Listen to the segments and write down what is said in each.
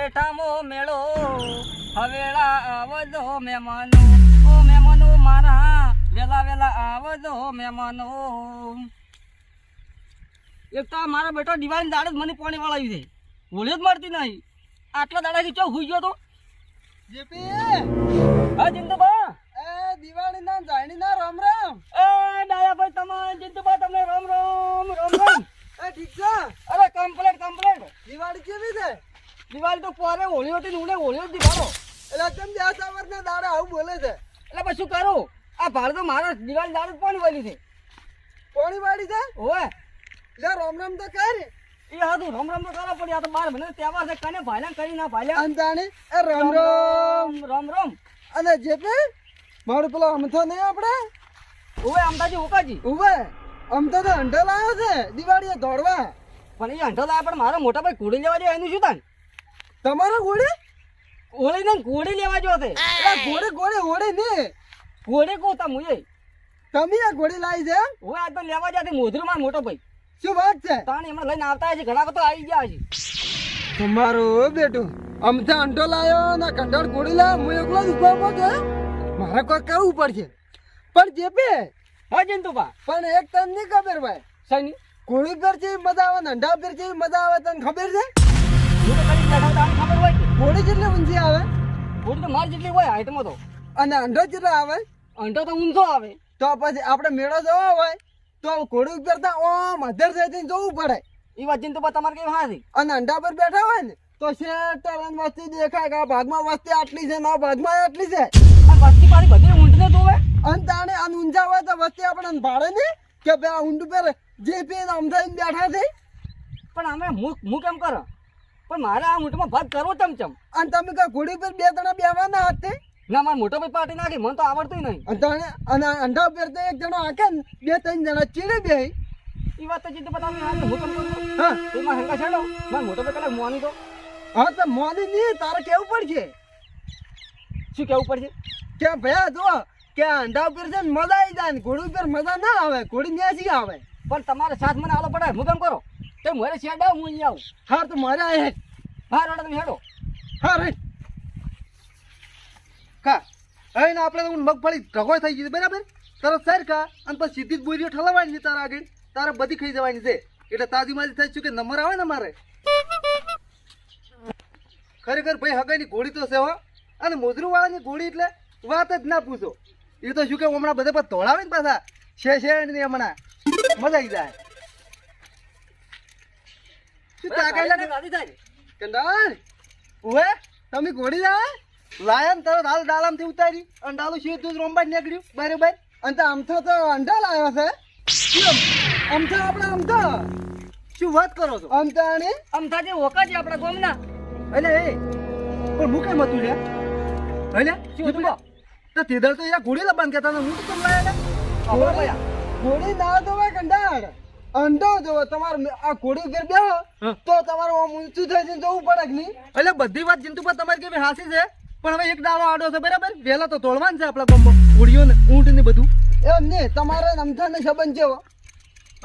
જેઠામો મેળો હવેળા આવજો મહેમાનો, ઓ મહેમાનો મારા વેલા વેલા આવજો મહેમાનો. એક તો મારા બેટો દિવાળી દાડે જ મને પાણી વાળાવી દે, હોળી જ મળતી નહીં. આટલા દાડાથી ચો હુઈ ગયો તો. જેપી હા જિંદુબા. એ દિવાળી ના જાણી ના રામ રામ. એ ડાયા ભાઈ તમારે જિંદુબા તમને રામ રામ રામ રામ. એ ઠીક છે. અરે કમ્પ્લેટ. દિવાળી કેવી છે? દિવાળી તો પોરે હોળી હતી ને ઉડે હોળી જ દિવાળો. એટલે કેમ બે સવાર ના દાડે આવું બોલે છે? એટલે પછી શું કરું, આ ભાડ તો મારા દિવાળી દાડે જ પાણી વાળી છે. કોણી વાળી છે? ઓય લે રામ રામ તો કર. એ હાથું રામ રામ તો કરવા પડી. આ તો 12 મહિના તહેવાર છે, કને ભાઈલા કરી ના ભાઈલા. અંતાણી એ રામ રામ. રામ રામ. અને જેપી મારું પેલો અમથો નહીં આપણે ઓય અમદાજી ઓકાજી. ઉભે અમથો તો અંડો લાવ્યો છે દિવાળીએ દોડવા. પણ એ અંઠો લાયા, પણ મારા મોટા ભાઈ ઘોડી લેવા જાય એનું શું થાય? તમારો ઘોડી? હોળી ને ઘોડી લેવા જો તે. ઘોડી હોડી ને ઘોડી કોતા મુએ. તમે આ ઘોડી લાવી છે? ઓય આ તો લેવા જાય મોધરું માં મોટો ભાઈ. શું વાત છે? તાણી હમણાં લઈને આવતા છે, ઘણા તો આવી ગયા છે. તમારું બેટું અમથે અંડો લાવ્યો ને કંડાળ ઘોડી લાવ્યો, હું એકલો જ ઉભો કે મારે કોઈ કરવું પડશે. પણ જેપી હા જંતુબા. પણ એક તને નહીં ખબર ભાઈ, સની ઘોડી પર જેવી મજા આવે ને અંડા પર જેવી મજા આવે તને ખબર છે? હું તો કરી બેઠા તાણી ખબર હોય કે ઘોડી જેટલી ઊંચી આવે ઘોડી તો મારી જેટલી હોય હાઈટમાં તો, અને અંડો જેટલો આવે અંઠો તો ઊંચો આવે. તો પછી આપણે મેળો જવો હોય તો ઘોડી ઉપર તો ઓમ અધર થઈને જવું પડે. એ વાત જંતુબા તમારે કેવી હાથી. અને અંડા પર બેઠા હોય ને તો શેતરન વસ્તી દેખાય કે આ ભાગમાં વસ્તી આટલી છે ને આ ભાગમાં આટલી છે. અને વસ્તી પાછી બધી ઊંટને ધોવે. અને તાણે આ ઊંઝા હોય તો વસ્તી આપણે ભાડે નહીં કે બે આ ઊંડ પર જે પે અમદાવાદ બેઠા છે. પણ અમે હું કેમ કરો, પણ મારે આ ઊંટમાં ભાગ કરવો ચમચમ. અને તમે કઈ ઘોડી પર બે જણા બેવાના હાથે ના મારા મોટો ભાઈ પાટી નાખી, મને તો આવડતું નહીં. અને તાણે અને અંડા પર તો એક જણો હાકે ને બે ત્રણ જણા ચીડે બે. એ વાત તો જીતે બતાવી હાલ હું કેમ કરું. હા એમાં હંગા છેડો મારા મોટો ભાઈ કલાક મોની તો હા તો મોદી નહીં તારે કેવું પડશે શું કેવું પડશે. કે ભયા જો કે અંડા ઉપર છે ને મજા આવી જાય ને ઘોડી ઉપર મજા ના આવે, ઘોડી ન્યાસી આવે. પણ તમારે સાથ મને આલો પડે, હું કેમ કરો. તો મારે શેડ આવું, હું અહીંયા આવું. હા તો મારે આ હે. હા રોડા તમે હેડો. હા રે કા હવે ને આપણે તો મગફળી ઢગો થઈ ગઈ બરાબર, તરત સર કા અને પછી સીધી જ બોરીઓ ઠલવવાની છે તારા આગળ, તારે બધી ખાઈ જવાની છે. એટલે તાજી માજી થઈ શું કે નંબર આવે ને મારે ખરેખર ભાઈ હગાઈની ઘોડી તો છે હો. અને મોજરું વાળાની ઘોડી એટલે વાત જ ના પૂછો. એ તો શું કે હમણાં બધા પર ધોળાવે ને પાછા છે ને હમણાં મજા આવી જાય. શું તાકાઈ લાગે ગાડી થાય. કંડાર ઉવે તમે ઘોડી લાવે લાયા ને તરત હાલ ડાલામથી ઉતારી અને ડાલું સીધું જ રોંબા નીકળ્યું બરાબર. અને તો આમથો તો અંડા લાવ્યો છે. આમથો આપણે આમથો શું વાત કરો છો? આમતાણી અમથાજી ઓકાજી આપણા ગામના. એટલે એ પણ હું કેમ હતું લ્યા એટલે શું હતું બા? તો તેદર તો યાર ઘોડી લબાન કહેતા હતા, હું તો કેમ લાયા લ્યા? આપણા ભયા. ઘોડી ના જોવે કંડાર અંડો જોવે. તમારે આ ઘોડી ઉપર બેહો હા. તો તમારે આમ ઊંચું થઈને જવું પડે કે નહીં? એટલે બધી વાત જિંતુ પર તમારી કેવી હાસી છે, પણ હવે એક દાડો આડો છે બરાબર. વહેલા તો તોડવાનું છે આપણા ગામમાં ઘોડીઓ ને ઊંટ ને બધું. એમ નહીં તમારે અમથાને સંબંધ જેવો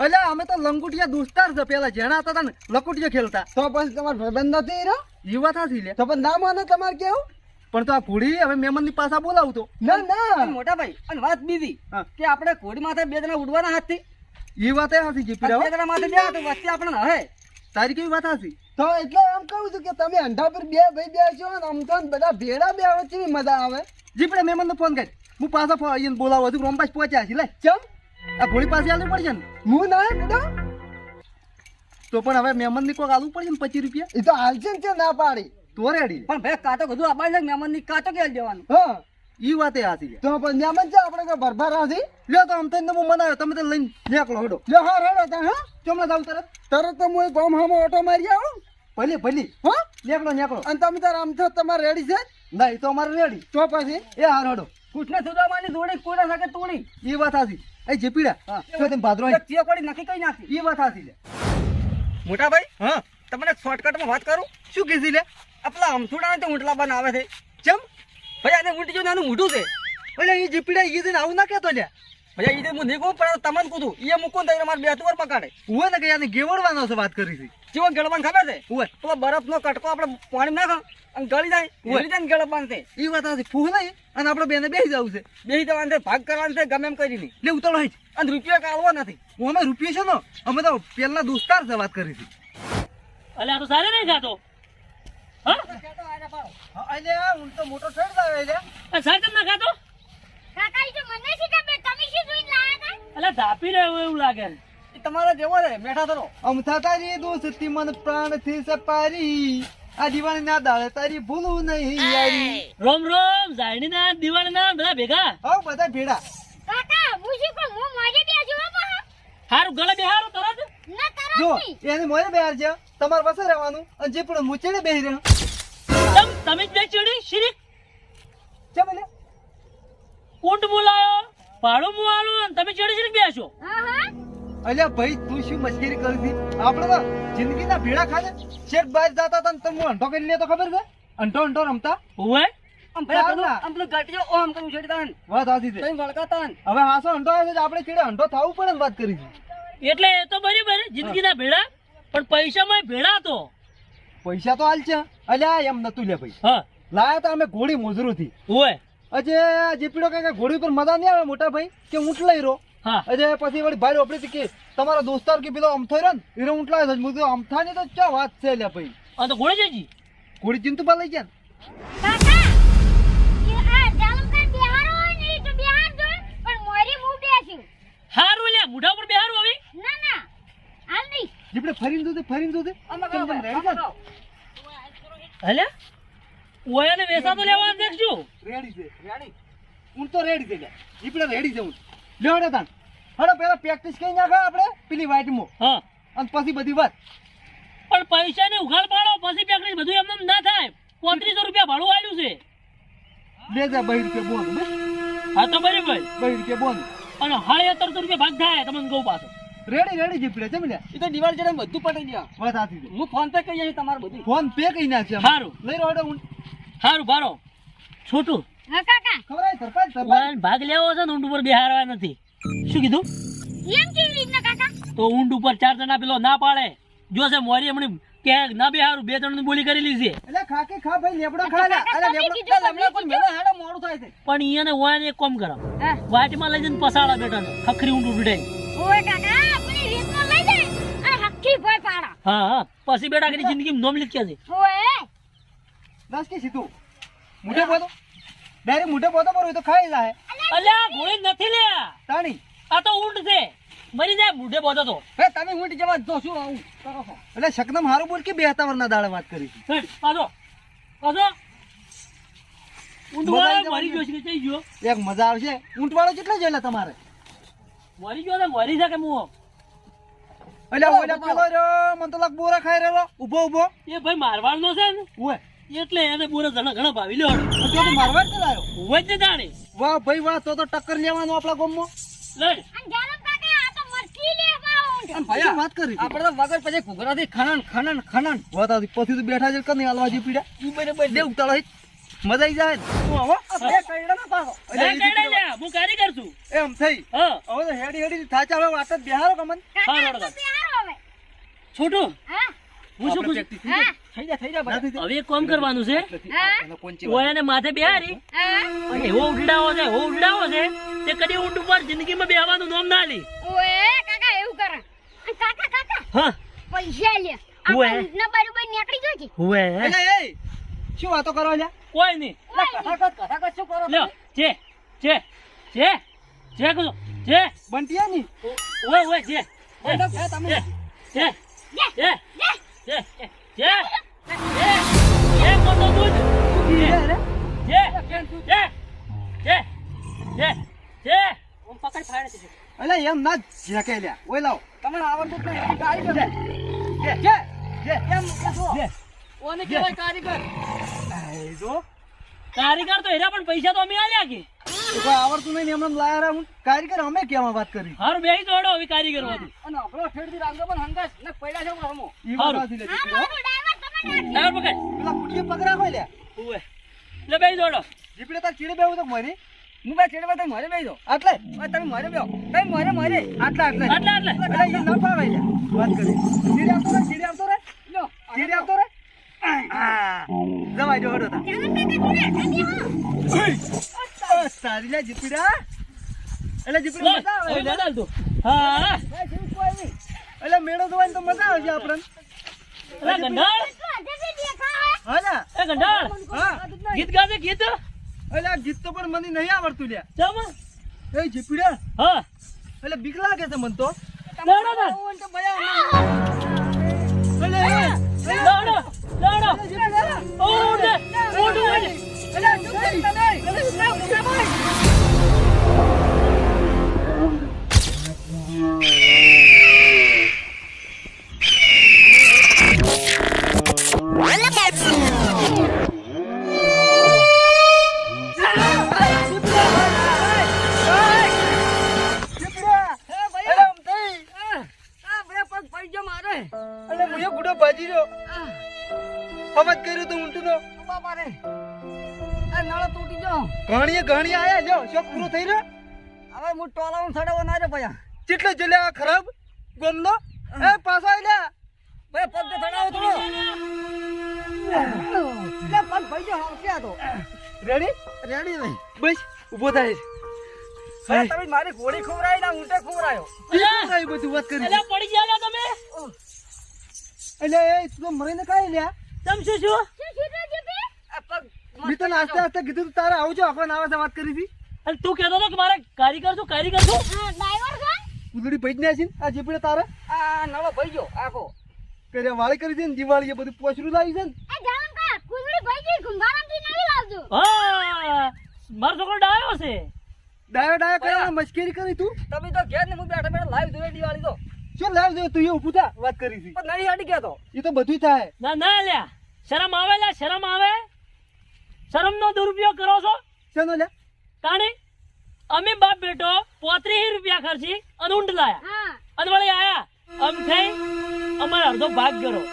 એટલે અમે તો લંગુટિયા દોસ્તાર છે, પેલા જેણા હતા ને લકુટિયા ખેલતા. તો પછી તમારે ભાઈબંધ નથી રહ્યો એ વાત હાસી લે. તો પણ ના માને તમારે કેવું? પણ તો આ ઘોડી હવે મહેમાન ની પાછા બોલાવતો. ના ના અને મોટા ભાઈ અને વાત બીજી હા. કે આપણે ઘોડી માથે બે જણા ઉડવાના હાથથી. એ વાત એ હાસી જે બે જણા માથે બે તો વચ્ચે આપણે હે. તારી કેવી વાત હાસી. તો એટલે એમ કહું છું કે તમે અંડા પર બે ભાઈ બે છો ને અમથા બધા ભેડા બે વચ્ચે મજા આવે. જીપડે મહેમાન નો ફોન કરી હું પાછા અહીંયા બોલાવો છું. રોમપાસ પહોંચ્યા છે લે. ચમ આ ઘોડી પાસે આલવું પડશે ને. હું ના બેટા તો પણ હવે મહેમાન ની કોક આલવું પડશે ને 25 રૂપિયા. એ તો હાલશે ને કે ના પાડી. તો રેડી. પણ ભાઈ કાચો કીધું આપણે મહેમાન ની કાચો કે દેવાનું. હા ઈ વાત એ હાસી લે. તો પણ મહેમાન છે આપણે કોઈ ભરભર નથી. લ્યો તો આમ થઈને હું મનાવ્યો, તમે તો લઈને નીકળો હેડો. લે હા રેડો તા હા ચોમલા જાવ તરત. તરત તો હું ગામ હામો ઓટો મારી આવું. ભલે ભલે હા નીકળો. અને તમે તાર આમથો તમારે રેડી છે ના એ તો અમારે રેડી. તો પછી એ હાર હેડો. કુટને સુદામાની જોડે કોના સાથે તોડી. ઈ વાત હાસી. એ જેપીડા હા. તો તેમ ભાદરો એક ચિયો કોડી નક્કી કઈ નાખી. ઈ વાત હાસી લે. મોટા ભાઈ હા તમને શોર્ટકટમાં વાત કરું. શું કીધી લે? આપણા અમથુડા તો ઊંટલા બનાવે છે. ચમ ભાઈ આને ઊંટ જો નાનું મોઢું છે. એટલે ઈ જેપીડા ઈ દિન આવું ના કહેતો લ્યા. ભાઈ એ હું નહીં કહું પણ તમને કીધું એ મૂકો ને મારે બે વાર પકાડે. હું ને કે યાને ગેવડવાનો છે વાત કરી છે. જેવો ગળબાન ખબર છે ઓય પેલો બરફનો કટકો આપણે પાણી નાખો અને ગળી જાય ગળી જાય ને ગળબાન છે ઈ વાત આથી ફૂહ નહીં અને આપણે બેને બેસી જવું છે બેસી જવાનું છે ભાગ કરવાનું છે ગમે એમ કરીને લે ઉતાળો હઈ અને રૂપિયો કાઢવો નથી હું અમે રૂપિયો છે ને અમે તો પેલા દોસ્તાર છે વાત કરી હતી અલે આ તો સારે નહીં ખાતો હા અલ્યા હું તો મોટો થઈ જાય અલ્યા આ સાર કેમ ના ખાતો કાકા ઈ તો મને શી ખબર તમે શું જોઈને લાયા હતા અલે ધાપી રહ્યો એવું લાગે છે. એ તમારા જેવો છે મેઠા થરો અમથા તારી દોસ્તી મન પ્રાણથી સપારી આ દિવાળી ના દાડે તારી ભૂલું નહીં યારી રોમ રોમ જાણીના દિવાળીના બધા ભેગા આવ બધા ભેડા કાકા હું શું કહું હું મોજે બેસું હો બા હારું ગળે બેહારો તરત ના તરત જો નહીં એને મોરે બેહાર છે તમારે પાસે રહેવાનું અને જે પણ મુચેડે બેહી રહ્યો તમે જ બે ચીડી શીરીક છે બોલે ઊંટ બોલાયો ભાડું હું આલું અને તમે ચીડી શીરીક બેસો હા હા અલ્યા ભાઈ તું શું મસ્કરી કરી હતી આપણે તો જિંદગીના ભેડા ખાધે શેઠ બહાર જતા હતા ને તમે અંટો કરી લે તો ખબર છે અંટો અંટો રમતા ઓય આમ ભાઈ આમ પેલું ગટીઓ ઓમ કર્યું છે તાન વાત સાચી છે કઈ વળકાતા ને હવે હાસો અંટો આવે છે આપણે ચીડે અંટો થવું પડે ને વાત કરી છે એટલે એ તો બરાબર જિંદગીના ભેડા પણ પૈસામાં ભેડા તો પૈસા તો હાલ છે અલ્યા એમ નતું લે ભાઈ હા લાયા તા અમે ઘોડી મોજરું થી ઓય અજે જીપીડો કે ઘોડી પર મજા નહીં આવે મોટા ભાઈ કે ઊંટ લઈ રહ્યો હા અજે પછી વળી ભાઈ આપડે કે તમારા દોસ્તાર કે પેલો અમથો રહ્યો ને એનો ઊંટ લાવે છે મું તો અમથાની તો ક્યાં વાત છે લે ભાઈ આ તો ઘોડે જજી ઘોડી ચિંતુ પર લઈ ગયા કાકા એ આ જાલમ કાન બિહારો હોય ને ઈ તો બિહાર જો પણ મોરી હું બેસું હારું લે મુઢા ઉપર બેહારું હવે ના ના હાલ નહીં જીપડે ફરીને દૂધે આમાં કેમ કરો કેમ ભાઈ, રેડી આમાં છે? કરો. અલે ઓયાને વેસા તો લેવા દેખજો રેડી છે રેડી ઊંટ તો રેડી છે લ્યા. જીપડે રેડી છે ઊંટ લેવડે તાન હડો પેલા પ્રેક્ટિસ કરી નાખો આપણે પેલી વાઈટમાં હા અને પછી બધી વાત પણ પૈસા ને ઉઘાડ પાડો પછી પેકડી બધું એમને ના થાય 3500 રૂપિયા ભાડું આલ્યું છે લે જા 2 રૂપિયા બોન હા તો બરાબર 2 રૂપિયા બોન અને 1750 રૂપિયા ભાગ થાય તમને કહું પાછો રેડી જીપડે છે મિલ્યા એ તો દિવાળી ચડે બધું પટી ગયા વાત સાચી છે હું ફોન પે કરી જઈશ તમારું બધું ફોન પે કઈ નાખશે હારું. લઈ રહ્યો ઊંટ સારું ભારો છોટું હા કાકા ખબર આવી સરપંચ ઓયાને ભાગ લેવો છે ને ઊંટ ઉપર બેહારવા નથી શું કીધું એમ કેવી રીતના કાકા તો ઊંટ ઉપર 4 જણા પેલો ના પાડે જો છે મોરી હમણાં કે ના બેહારું 2 જણ ની બોલી કરેલી છે એટલે ખાકે ખા ભાઈ લેબડો ખા લે અરે તમે લેબડો કીધું હમણાં કોઈ મેળો હેડો મોડું થાય છે પણ ઈયાને ઓયાને એક કામ કરો હા વાટમાં લઈ જઈને પસાડા બેટાને ખખરી ઊંટ ઉડાઈ ઓય કાકા આપણી રીતમાં લઈ જાય અને હક્કી ભોય પાડા હા હા પછી બેટા કે જિંદગી નોમ લીખ્યા છે ઓય દસ કે સીધું મોઢે બોતો ડાયરેક્ટ મોઢે બોતો પર હોય તો ખાઈ જાય અલ્યા ગોળી નથી લ્યા તાણી આ તો ઊંટ છે મરી જાય મુઢે બોધો તો હે તમે ઊંટ જવા જો શું આવું કરો છો એટલે શકનમ હારું બોલ કે 72 દાડે વાત કરી છે. હેડ, પાછો પાછો ઊંટ મજા વાળો આવી મરી જવાની. ગયો છે થઈ ગયો એક મજા આવશે ઊંટ વાળો કેટલો જોયેલા તમારે મરી ગયો ને મરી શકે મુઓ એટલે ઓલા પેલો રહ્યો મને તો લાગ બોરા ખાઈ રહ્યો ઊભો એ ભાઈ મારવાડનો છે ને ઓય એટલે એને પૂરો ઘણા ભાવી લ્યો તો તો મારવા જ લાયો હોય જ ને જાણે વાહ ભાઈ વાહ તો ટક્કર લેવાનું આપણા ગામમાં લડ અને જાલમ કાકા આ તો મરચી લે માઉન્ટ અને ભૈયા, શું વાત કરી આપણે તો વગર પછી ઘૂઘરાથી ખનન વાત આવતી પછી તો બેઠા છે કને હાલવા જે પીડા ઈ બરાબર લે ઉતાળો હઈ. મજા આવી જાય ને. હું આવો આ બે કઈડા ના પાડો એટલે લે ઈ કઈડા દીકરો- લે હું કારીગર છું એમ થઈ હા હવે તો હેડી થાચા હવે વાત જ બેહારો કમન કાકા હા, આ તો રડો. બિહારો હવે છોટું હા હું શું આપણે પૂછું practice થઈ જાય. હા થઈ જા ભાઈ હવે એક કામ કરવાનું છે હા એનો કોંચી વાત. ઓયાને માથે બેહારી હા અને એવો ઉડાવો છે તે કદી ઊંટ ઉપર જિંદગીમાં બેહવાનું નામ ના લી ઓય કાકા એવું કરે અને કાકા હા પૈસા લે ઓય. આ ઊંટના બરોબર નીકળી ગયો છે હુએ એટલે એ શું વાતો કરો લ્યા કોઈ નહીં કથાકથ શું કરો લ્યો જે કુછ જે બંટિયા ની ઓય જે તમે જે મોટો દૂધ જે હું પકડ ફાડે છે એટલે એમ ના ઝેકે લ્યા ઓય લાવ તમને આવડતું જ નહીં કારીગર એમ કહેશો. ઓને કહેવાય કારીગર એ જો કારીગર તો હેરા પણ પૈસા તો અમે આલ્યા કે તો કોઈ આવડતું નહીં ને એમને લાયા રહ્યા હું કારીગર અમે કેમાં વાત કરી હારું બેહી દોડો હવે કારીગર હોતી અને આપણો ઠેડથી રાંગો પણ હંગાસ ને પડ્યા છે હમો ઈ વાત હારું. સાચી લે આ દીકરો. મારું ડ્રાઈવર તમે નાખી ડ્રાઈવર પકડ પેલા કુટીએ પકડા હોય લ્યા ઓય લે બેહી દોડો જીપડે તાર ચીડે બેવું તો મરી હું બે છેડે તમે મારે બેસી દો આટલે તમે મારે બેહો તમે મારે આટલે આટલે એટલે એ ન ફાવે લ્યા વાત કરી ચીડે આવતો રે ચીડી આવતો રે જવાય જો હડો તા સારી લે જીપીડા એટલે જીપીડા મજા આવે ઓય દાદા તું હા એટલે મેળો જોવાની તો મજા આવશે આપણને અલા ગંડાળ હા ને એ ગંડાળ હા ગીત ગાજે ગીત એટલે આ ગીત તો પણ મને નહીં આવડતું લ્યા ચમ એ જીપીડા હા એટલે બીક લાગે છે મને તો લાડો ના એટલે લાડો લાડો ઓડે ઓડે એટલે મુયો ગુડો ભાજી રહ્યો અવાજ કર્યો તો ઊંટનો બાપા રે આ નળ તૂટી ગયો ઘણી આયા જો શોખ પૂરો થઈ રહ્યો હવે હું ટોલાውን સડાવો ના રે ભયા કેટલે જલે આ ખરાબ ગોમનો એ પાછો આઈલા ભાઈ પગ તો સડાવો થોડો લે પગ ભાઈ જો ક્યાં તો રેડી રેડી ભાઈ બસ ઊભો થાય હવે તમે મારી ઘોડી ખવરાઈ ના ઊંટે ખવરાયો એ બધું વાત કરી એલા પડી ગયા લા તમે એટલે એ તું મરીને કાઈ લ્યા તમ શું શું આ પગ મેં તને આસ્તે આસ્તે કીધું તું તારે આવજો આપણે આવા વાત કરી હતી અને તું કહેતો હતો કે મારે કારીગર છું ઉદડી પૈજ ને આસીન આ જીપડે તારે આ નળો ભાઈ ગયો આખો કર્યા વાળી કરી દે ને દિવાળી એ બધું પોચરું લાવી છે ને હા મારો છોકરો ડાયો છે ડાયો કરવા મશ્કરી કરી તું તમે તો ઘેર ને હું બેઠા બેઠા લાઈવ જોઈ દિવાળી તો શું લાવ દે તું એ ઊભું થા વાત કરી હતી પણ નહીં હટી ગયો તો એ તો બધું થાય ના ના લ્યા શરમ આવે લ્યા શરમ આવે શરમનો દુરુપયોગ કરો છો શેનો લે તાણી અમે બાપ બેટો 35 રૂપિયા ખર્ચી અને ઊંટ લાયા અને વળી આયા આમ થઈ અમારે અડધો ભાગ કરો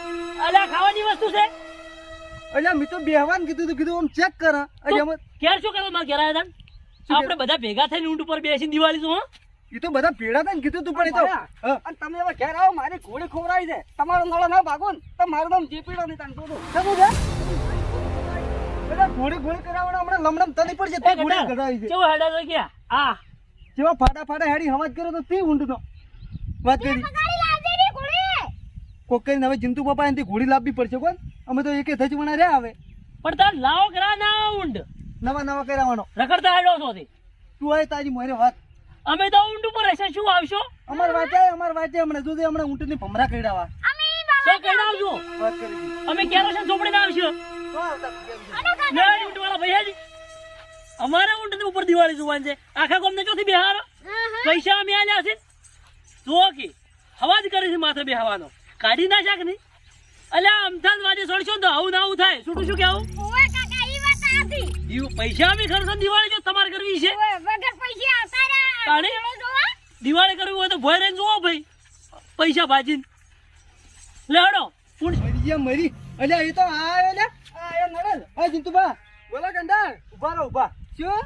અલ્યા ખાવાની વસ્તુ છે એટલે મેં તો બેહવાન કીધું આમ ચેક કર તું ઘેર શું કરો મારે ઘેર આવ્યા હતા આપણે બધા ભેગા થઈને ઊંટ ઉપર બેસીને દિવાળી છું એ તો બધા ભેડા થાય ને કીધું તું પણ એ તો હા. અને તમે હવે ઘેર આવો મારી ઘોડી ખવરાઈ છે તમારો નળો ના ભાગો ને તો મારું નામ જેપીડો નહીં તને જોડું સમું છે એટલે ઘોડી કરાવવાનો હમણાં લમડમ તની પડશે તે ઘોડી કઢાવી છે કેવો હેડા છે ક્યાં આ જેવા ફાટા હેડી હવાજ કર્યો તો તે ઊંડનો વાત કરી કોક કરીને હવે જિંતુ બાપા એનાથી ઘોડી લાવવી પડશે કોણ અમે તો એકે થજ વણા રહ્યા હવે પણ તાર લાવો કરા ના ઊંટ નવા કરાવવાનો રખડતા હેડો છો તે તું આય તારી મોરે વાત અમે તો ઊંટ ઉપર હશે શું આવશો અમાર વાતે હમણાં જોજે હમણાં ઊંટની ભમરા કઈડાવા શું કહેડાવજો વાત કરી અમે કેરોસીન ચોપડીને આવશું ના ઊંટ વાળા ભૈયાજી અમારા ઊંટ ઉપર દિવાળી જોવાની છે આખા ગામને ચોથી બિહાર પૈસા અમે આલ્યા છે જો કે હવાજ કરે છે માથે બેહવાનો કાઢી ના શાક નહીં અલ્યા અમથાજ વાજે છોડશો ને તો આવું ના આવું થાય શું શું કેવું પૈસા અમે ખર્ચો દિવાળી જો તમારે કરવી છે દિવાળી કરવી હોય તો ભોય રહીને જોવો ભાઈ પૈસા ભાજીને લેડો મરી અલ્યા એ તો આયો લે આયો નડલ આ જિંતુબા બોલા ગંડાળ ઉભા શું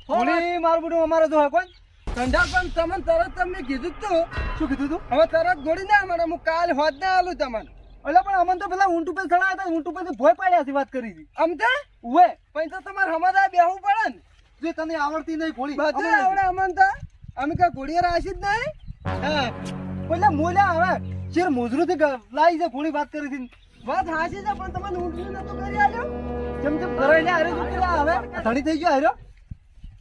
હોળી મારું બધું અમારે તો કોણ ગંડાળ પણ તમને તરત તમને કીધું જ તો શું કીધું તું હવે તરત ગોળી ના મને હું કાલ હોત ના આલું તમને એટલે પણ અમને તો પેલા ઊંટ ઉપર ચડાયા હતા ઊંટ ઉપરથી ભોય પાડ્યા વાત કરી હતી આમ તે ઉવે પણ તો તમારે હમાદા બેહવું પડે ને જો તને આવડતી નહીં ઘોડી બધું આવડે અમને તો અમે કઈ ઘોડી રાશી જ નહીં હા પેલા મોલ્યા હવે શેર મોજરું થી લાવી છે ઘોડી વાત કરી હતી વાત હાસી છે પણ તમને ઊંટનું નતો કરી આલ્યો જેમ કરાઈને હારે પેલા હવે ધણી થઈ ગયો હાર્યો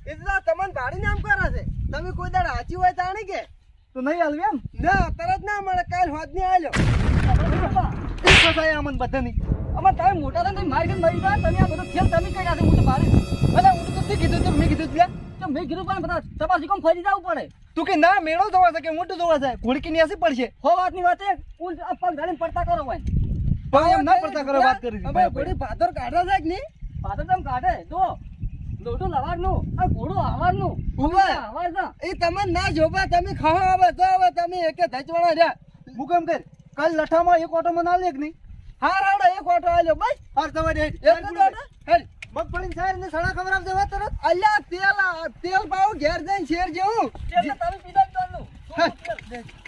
એટલે તમને ભાડી નામ કરે છે તમે કોઈ દાડ હાચી હોય તાણી કે તો નહીં હાલવી એમ ના તરત ના મળે કાલ હોત ને આલ્યો અમન બધાની અમાર તમે મોટા હતા મારી મરી ગયા તમે આ બધો ખેલ તમે કર્યા છે હું તો ભારે ભલે હું તો તે કીધું મેં કીધું લે તો મેં કીધું પણ બધા તપાસી કોમ ફરી જવું પડે તું કે ના મેળો જોવા છે કે મોટું જોવા છે ઘોડકી ની આસી પડશે હો વાતની વાત એક ઊંટ આ પગ ધારીને પડતા કરો હોય પણ એમ ના પડતા કરો વાત કરી અમે ઘોડી ભાદર કાઢે છે કે નહીં ભાદર તમે કાઢે જો લોટું લવારનું આ ઘોડું આવારનું આવાર છે એ તમે ના જોવા તમે ખાવા આવે તો હવે તમે એકે ધચવાણા રહ્યા હું કેમ કર કાલ લઠામાં એક ઓટો માં ના લે કે નહીં હાર હાડો એક ઓટો આલ્યો બસ હાર તમારી હેડ હેડ મગફળી સાર ને સડા ખબર આપ દેવા તરત અલ્યા તેલ પાવ ઘેર જઈને શેર જેવું એટલે તમે પીધા જ દોડનું